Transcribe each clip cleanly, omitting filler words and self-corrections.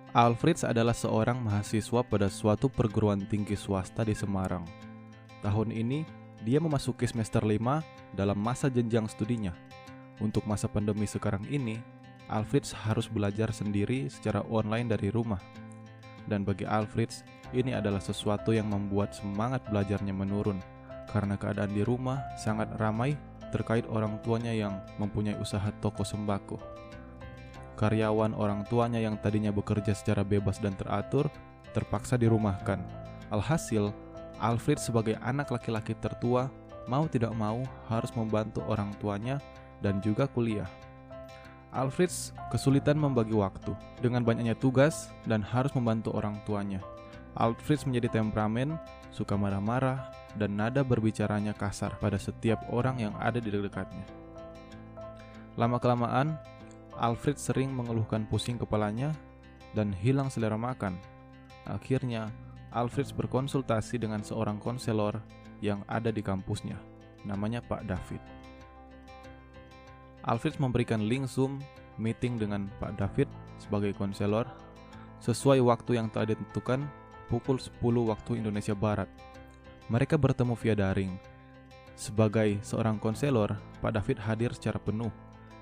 Alfreds adalah seorang mahasiswa pada suatu perguruan tinggi swasta di Semarang. Tahun ini, dia memasuki semester 5 dalam masa jenjang studinya. Untuk masa pandemi sekarang ini, Alfreds harus belajar sendiri secara online dari rumah. Dan bagi Alfreds, ini adalah sesuatu yang membuat semangat belajarnya menurun, karena keadaan di rumah sangat ramai terkait orang tuanya yang mempunyai usaha toko sembako. Karyawan orang tuanya yang tadinya bekerja secara bebas dan teratur, terpaksa dirumahkan. Alhasil, Alfred sebagai anak laki-laki tertua, mau tidak mau harus membantu orang tuanya dan juga kuliah. Alfred kesulitan membagi waktu dengan banyaknya tugas dan harus membantu orang tuanya. Alfred menjadi temperamen, suka marah-marah, dan nada berbicaranya kasar pada setiap orang yang ada di dekatnya. Lama-kelamaan, Alfred sering mengeluhkan pusing kepalanya dan hilang selera makan. Akhirnya, Alfred berkonsultasi dengan seorang konselor yang ada di kampusnya, namanya Pak David. Alfred memberikan link Zoom meeting dengan Pak David sebagai konselor sesuai waktu yang telah ditentukan pukul 10 waktu Indonesia Barat. Mereka bertemu via daring. Sebagai seorang konselor, Pak David hadir secara penuh,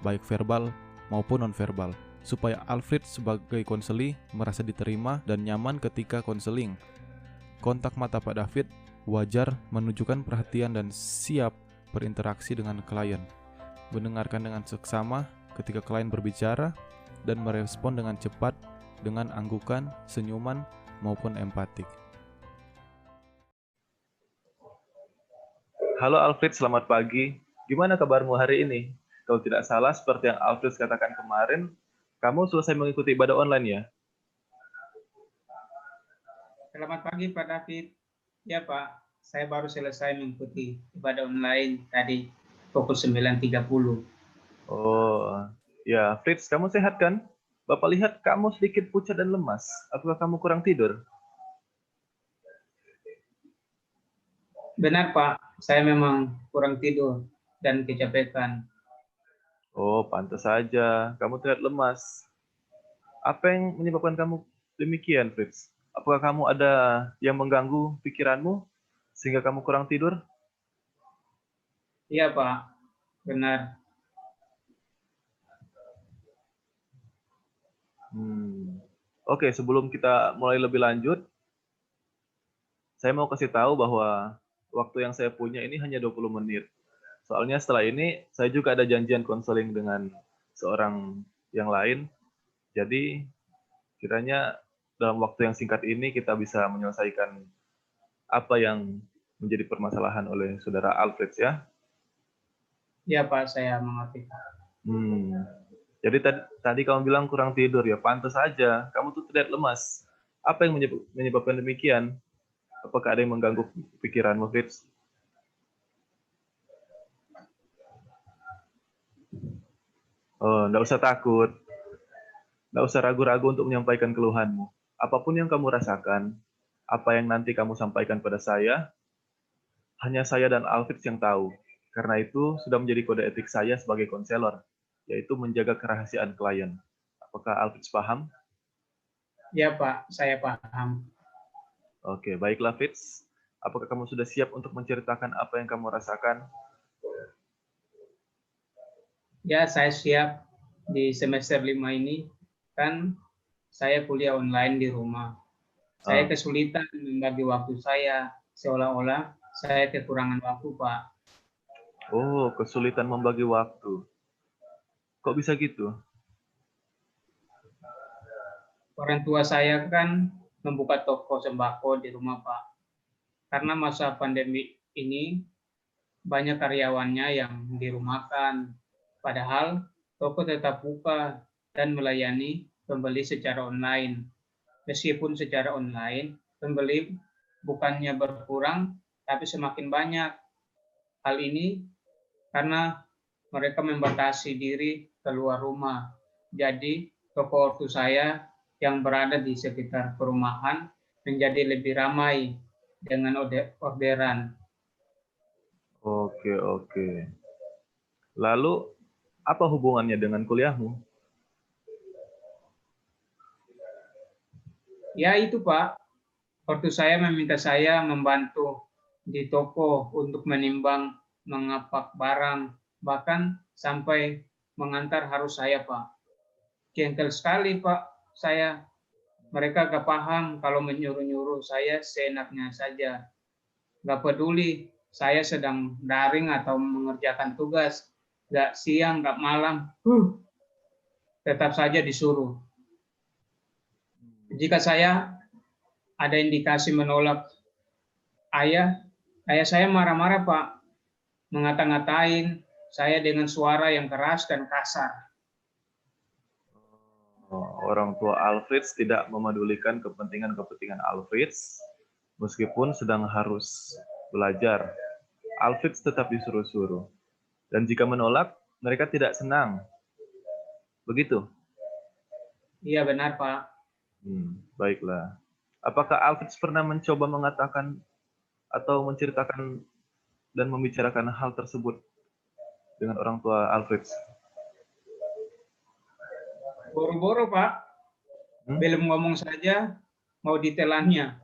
baik verbal maupun nonverbal, supaya Alfred sebagai konseli merasa diterima dan nyaman ketika konseling. Kontak mata Pak David wajar menunjukkan perhatian dan siap berinteraksi dengan klien, mendengarkan dengan seksama ketika klien berbicara, dan merespon dengan cepat dengan anggukan, senyuman, maupun empatik. Halo Alfred, selamat pagi. Gimana kabarmu hari ini? Kalau tidak salah, seperti yang Alfred katakan kemarin, kamu selesai mengikuti ibadah online ya? Selamat pagi Pak David. Ya Pak, saya baru selesai mengikuti ibadah online tadi pukul 9.30. Oh, ya Fritz, kamu sehat kan? Bapak lihat kamu sedikit pucat dan lemas. Apakah kamu kurang tidur? Benar Pak, saya memang kurang tidur dan kecapekan. Oh, pantas saja. Kamu terlihat lemas. Apa yang menyebabkan kamu demikian, Fritz? Apakah kamu ada yang mengganggu pikiranmu sehingga kamu kurang tidur? Iya Pak, benar. Oke, sebelum kita mulai lebih lanjut, saya mau kasih tahu bahwa waktu yang saya punya ini hanya 20 menit. Soalnya setelah ini saya juga ada janjian konseling dengan seorang yang lain. Jadi kiranya dalam waktu yang singkat ini kita bisa menyelesaikan apa yang menjadi permasalahan oleh saudara Alfred ya. Iya Pak, saya mengerti. Jadi tadi kamu bilang kurang tidur ya, pantas saja. Kamu tuh terlihat lemas. Apa yang menyebabkan demikian? Apakah ada yang mengganggu pikiranmu, Fritz? Oh, enggak usah takut. Enggak usah ragu-ragu untuk menyampaikan keluhanmu. Apapun yang kamu rasakan, apa yang nanti kamu sampaikan pada saya, hanya saya dan Alfred yang tahu. Karena itu sudah menjadi kode etik saya sebagai konselor, yaitu menjaga kerahasiaan klien. Apakah Alfred paham? Iya Pak, saya paham. Oke, baiklah Fitz. Apakah kamu sudah siap untuk menceritakan apa yang kamu rasakan? Ya, saya siap. Di semester 5 ini kan saya kuliah online di rumah. Saya kesulitan membagi waktu saya, seolah-olah saya kekurangan waktu, Pak. Oh, kesulitan membagi waktu. Kok bisa gitu? Orang tua saya kan membuka toko sembako di rumah, Pak. Karena masa pandemi ini banyak karyawannya yang dirumahkan. Padahal toko tetap buka dan melayani pembeli secara online. Meskipun secara online, pembeli bukannya berkurang, tapi semakin banyak. Hal ini karena mereka membatasi diri keluar rumah. Jadi, toko ortu saya yang berada di sekitar perumahan menjadi lebih ramai dengan orderan. Oke. Lalu, apa hubungannya dengan kuliahmu? Ya itu Pak, ortu saya meminta saya membantu di toko untuk menimbang, mengapak barang, bahkan sampai mengantar harus saya Pak. Jengkel sekali Pak saya. Mereka gak paham kalau menyuruh-nyuruh saya seenaknya saja. Gak peduli saya sedang daring atau mengerjakan tugas. Gak siang, gak malam. Tetap saja disuruh. Jika saya ada indikasi menolak ayah saya marah-marah Pak. Ngata-ngatain saya dengan suara yang keras dan kasar. Orang tua Alfreds tidak memedulikan kepentingan Alfreds meskipun sedang harus belajar. Alfreds tetap disuruh-suruh. Dan jika menolak, mereka tidak senang. Begitu? Iya benar Pak. Baiklah. Apakah Alfreds pernah mencoba mengatakan atau menceritakan dan membicarakan hal tersebut dengan orang tua Alfreds? Boro-boro Pak. Belum ngomong saja mau ditelannya.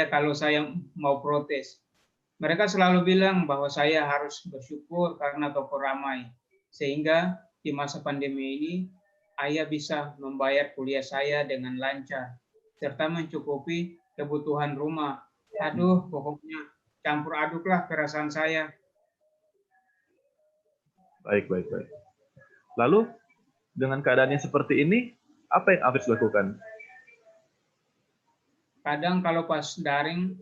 Kalau saya mau protes. Mereka selalu bilang bahwa saya harus bersyukur karena toko ramai. Sehingga di masa pandemi ini, ayah bisa membayar kuliah saya dengan lancar. Serta mencukupi kebutuhan rumah. Aduh, pokoknya campur aduklah perasaan saya. Baik. Lalu, dengan keadaannya seperti ini, apa yang Alfreds lakukan? Kadang kalau pas daring,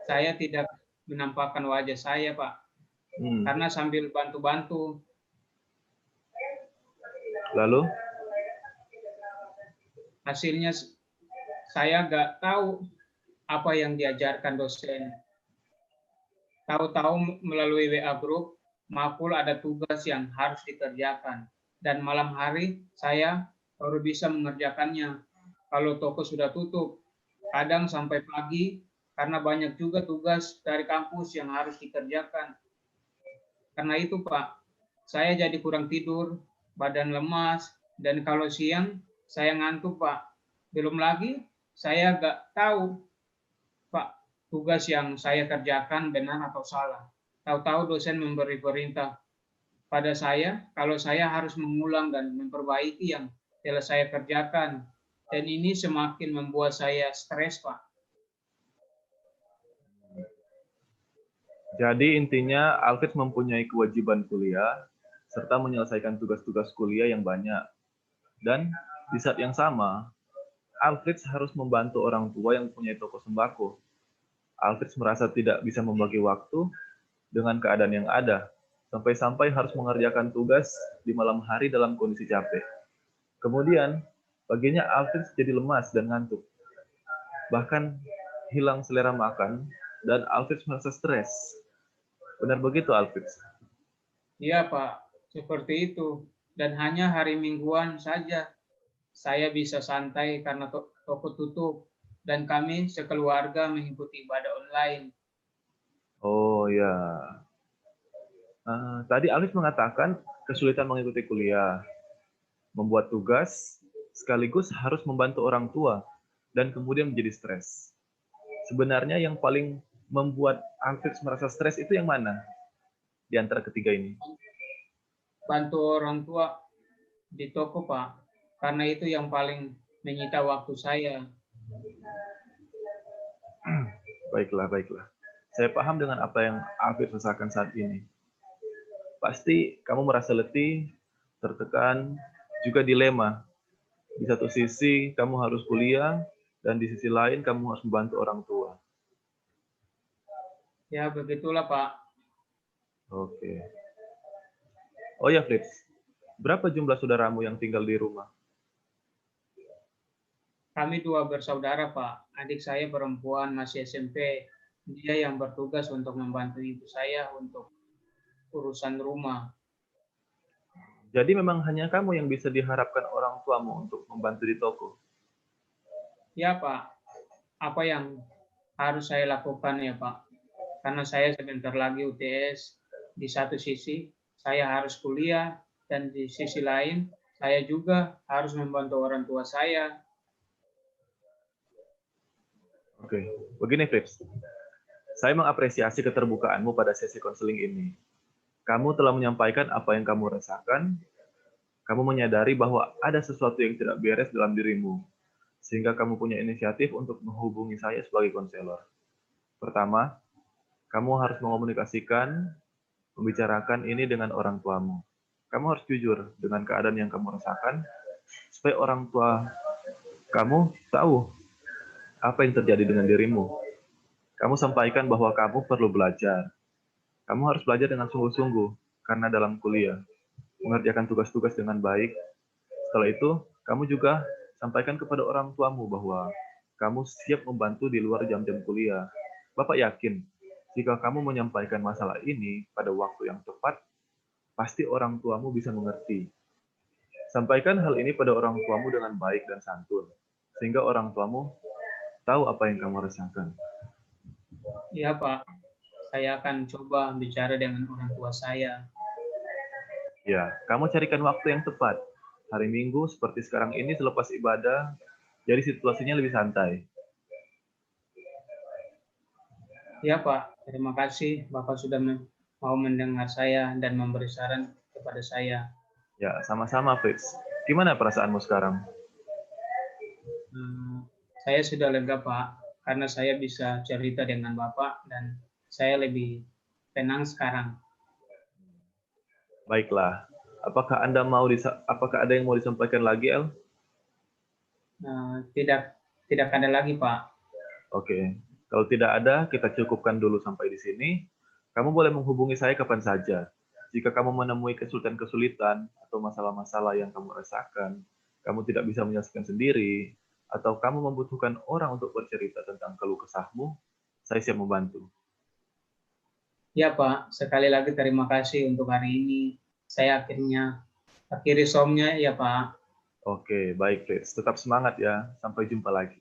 saya tidak menampakkan wajah saya, Pak. Karena sambil bantu-bantu. Lalu? Hasilnya saya nggak tahu apa yang diajarkan dosen. Tahu-tahu melalui WA Group, makul ada tugas yang harus dikerjakan. Dan malam hari saya baru bisa mengerjakannya. Kalau toko sudah tutup, kadang sampai pagi karena banyak juga tugas dari kampus yang harus dikerjakan. Karena itu Pak, saya jadi kurang tidur, badan lemas, dan kalau siang saya ngantuk Pak. Belum lagi saya nggak tahu Pak tugas yang saya kerjakan benar atau salah. Tahu-tahu dosen memberi perintah pada saya kalau saya harus mengulang dan memperbaiki yang telah saya kerjakan. Dan ini semakin membuat saya stres, Pak. Jadi intinya Alfreds mempunyai kewajiban kuliah serta menyelesaikan tugas-tugas kuliah yang banyak. Dan di saat yang sama, Alfreds harus membantu orang tua yang mempunyai toko sembako. Alfreds merasa tidak bisa membagi waktu dengan keadaan yang ada, sampai-sampai harus mengerjakan tugas di malam hari dalam kondisi capek. Kemudian, paginya Alfreds jadi lemas dan ngantuk. Bahkan hilang selera makan, dan Alfreds merasa stres. Benar begitu, Alfreds? Iya, Pak. Seperti itu. Dan hanya hari mingguan saja saya bisa santai karena toko tutup. Dan kami sekeluarga mengikuti ibadah online. Oh ya. Tadi Alfreds mengatakan kesulitan mengikuti kuliah, membuat tugas, sekaligus harus membantu orang tua, dan kemudian menjadi stres. Sebenarnya yang paling membuat Alfreds merasa stres itu yang mana di antara ketiga ini? Bantu orang tua di toko, Pak. Karena itu yang paling menyita waktu saya. Baiklah. Saya paham dengan apa yang Alfreds rasakan saat ini. Pasti kamu merasa letih, tertekan, juga dilema. Di satu sisi kamu harus kuliah, dan di sisi lain kamu harus membantu orang tua. Ya, begitulah, Pak. Oke. Oh ya, Fritz. Berapa jumlah saudaramu yang tinggal di rumah? Kami 2 bersaudara, Pak. Adik saya perempuan masih SMP. Dia yang bertugas untuk membantu ibu saya untuk urusan rumah. Jadi memang hanya kamu yang bisa diharapkan orang tuamu untuk membantu di toko? Ya, Pak. Apa yang harus saya lakukan ya, Pak? Karena saya sebentar lagi UTS. Di satu sisi, saya harus kuliah. Dan di sisi lain, saya juga harus membantu orang tua saya. Oke, begini Fritz. Saya mengapresiasi keterbukaanmu pada sesi konseling ini. Kamu telah menyampaikan apa yang kamu rasakan, kamu menyadari bahwa ada sesuatu yang tidak beres dalam dirimu, sehingga kamu punya inisiatif untuk menghubungi saya sebagai konselor. Pertama, kamu harus mengomunikasikan, membicarakan ini dengan orang tuamu. Kamu harus jujur dengan keadaan yang kamu rasakan, supaya orang tua kamu tahu apa yang terjadi dengan dirimu. Kamu sampaikan bahwa kamu perlu belajar. Kamu harus belajar dengan sungguh-sungguh, karena dalam kuliah, mengerjakan tugas-tugas dengan baik. Setelah itu, kamu juga sampaikan kepada orang tuamu bahwa kamu siap membantu di luar jam-jam kuliah. Bapak yakin, jika kamu menyampaikan masalah ini pada waktu yang tepat, pasti orang tuamu bisa mengerti. Sampaikan hal ini pada orang tuamu dengan baik dan santun, sehingga orang tuamu tahu apa yang kamu rasakan. Iya Pak, saya akan coba bicara dengan orang tua saya. Ya, kamu carikan waktu yang tepat. Hari Minggu seperti sekarang ini selepas ibadah, jadi situasinya lebih santai. Ya Pak, terima kasih Bapak sudah mau mendengar saya dan memberi saran kepada saya. Ya, sama-sama Fritz. Gimana perasaanmu sekarang? Saya sudah lega Pak, karena saya bisa cerita dengan Bapak dan saya lebih tenang sekarang. Baiklah. Apakah ada yang mau disampaikan lagi, El? Tidak ada lagi Pak. Oke. Kalau tidak ada, kita cukupkan dulu sampai di sini. Kamu boleh menghubungi saya kapan saja. Jika kamu menemui kesulitan-kesulitan atau masalah-masalah yang kamu rasakan, kamu tidak bisa menyelesaikan sendiri, atau kamu membutuhkan orang untuk bercerita tentang keluh kesahmu, saya siap membantu. Ya Pak, sekali lagi terima kasih untuk hari ini. Saya akhiri somnya ya Pak. Oke, baik Fritz. Tetap semangat ya. Sampai jumpa lagi.